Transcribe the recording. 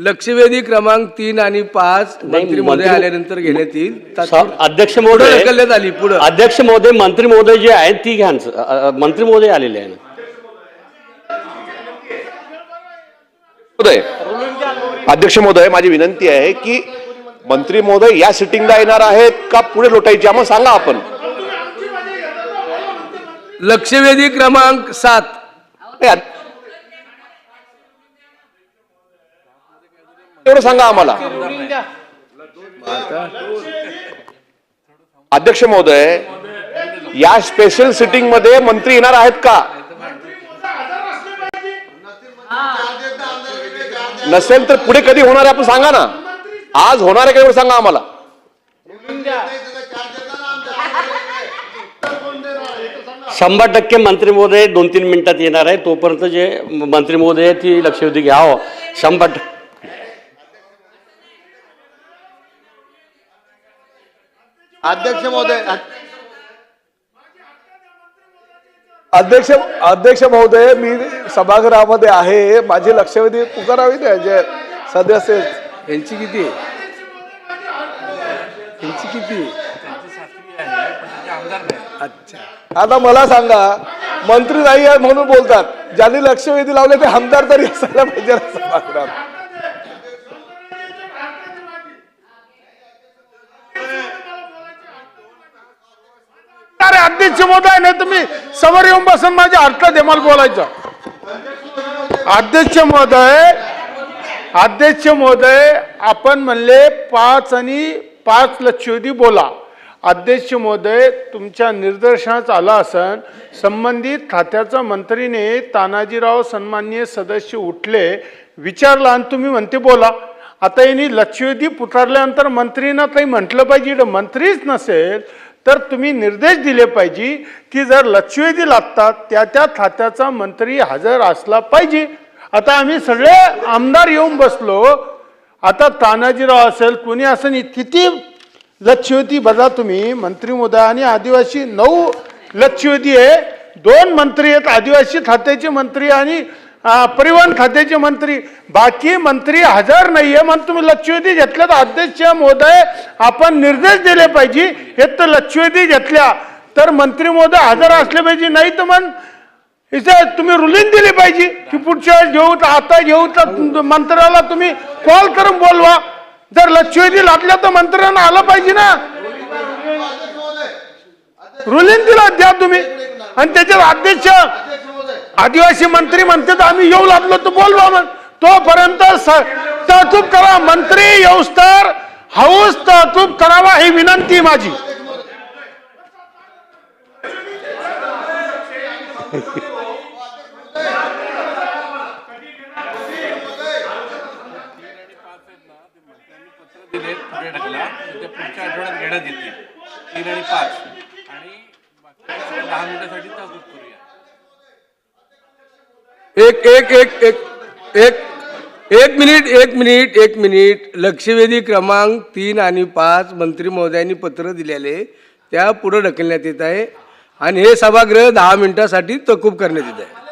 लक्षवेधी क्रमांक 3 आणि 5 मंत्री महोदय आल्यानंतर घेण्यात येईल. अध्यक्ष महोदय ढकलण्यात आली पुढे. अध्यक्ष महोदय मंत्री महोदय जे आहेत ती घ्या. मंत्री महोदय आलेले आहे. अध्यक्ष महोदय माझी विनंती आहे की मंत्री महोदय या सिटिंगला येणार आहेत का पुढे लोटायची आम्हाला सांगा. आपण लक्षवेधी क्रमांक 7 एवढं सांगा आम्हाला. अध्यक्ष महोदय या स्पेशल सिटिंग मध्ये मंत्री येणार आहेत का. नसेल तर पुढे कधी होणार आहे आपण सांगा ना. आज होणार आहे का एवढं सांगा आम्हाला. 100% मंत्री महोदय 2-3 मिनिटात येणार आहे. तोपर्यंत जे मंत्री महोदय ती लक्षवेधी घ्यावं. 100%. अध्यक्ष महोदय अध्यक्ष महोदय मी सभागृहामध्ये आहे. माझी लक्षवेधी पुकारावी द्या. जे सदस्य यांची किती अच्छा. आता मला सांगा मंत्री नाही आहे म्हणून बोलतात. ज्यांनी लक्षवेधी लावले ते आमदार तरी असायला पाहिजे ना सभागृहात. अरे अध्यक्ष महोदय नाही तुम्ही समोर येऊन बसून माझ्या अर्थ दे मला बोलायचं. अध्यक्ष महोदय आपण म्हणले 5 आणि 5 लक्षवेधी बोला. अध्यक्ष महोदय तुमच्या निर्देशनात आला असन संबंधित खात्याचा मंत्रीने तानाजीराव सन्माननीय सदस्य उठले विचारला आणि तुम्ही म्हणते बोला. आता यांनी लक्षवेधी पुकारल्यानंतर मंत्रीनं काही म्हटलं पाहिजे. मंत्रीच नसेल तर तुम्ही निर्देश दिले पाहिजे की जर लक्षवेधी लागतात त्या खात्याचा मंत्री हजर असला पाहिजे. आता आम्ही सगळे आमदार येऊन बसलो. आता तानाजीराव असेल कोणी असेल किती लक्षवेधी बघा तुम्ही. मंत्री महोदय आणि आदिवासी 9 लक्षवेधी आहे. 2 मंत्री आहेत आदिवासी खात्याचे मंत्री आणि परिवहन खात्याचे मंत्री. बाकी मंत्री हजर नाहीये म्हणून तुम्ही लक्षवेधी घेतल्या. तर अध्यक्ष महोदय आपण निर्देश दिले पाहिजे. हे तर लक्षवेधी घेतल्या तर मंत्री महोदय हजर असले पाहिजे. नाही तर मग इथे तुम्ही रुलिंग दिली पाहिजे की पुढच्या वेळेस घेऊ आता घेऊ तर मंत्र्याला तुम्ही कॉल करून बोलवा. जर लक्षवेधी लागल्या तर मंत्र्यांना आलं पाहिजे ना. रुलिंग दिला द्या तुम्ही आणि त्याच्यात अध्यक्ष आदिवासी मंत्री म्हणतात आम्ही येऊ लागलो तर बोलवा. मग तोपर्यंत तहकूब करा. मंत्री येऊस्तर हाऊस तहकूब करावा ही विनंती माझी. पुढच्या आठवड्यात घेण्यात येतील 3 आणि 5 आणि 10 मिनिटांसाठी तहकूब करूया. एक मिनिट. लक्षवेधी क्रमांक 3 आणि 5 मंत्री महोदयांनी पत्र दिलेले त्या पुढे ढकलण्यात येत आहे आणि हे सभागृह 10 मिनिटांसाठी तहकूब करण्यात येत आहे.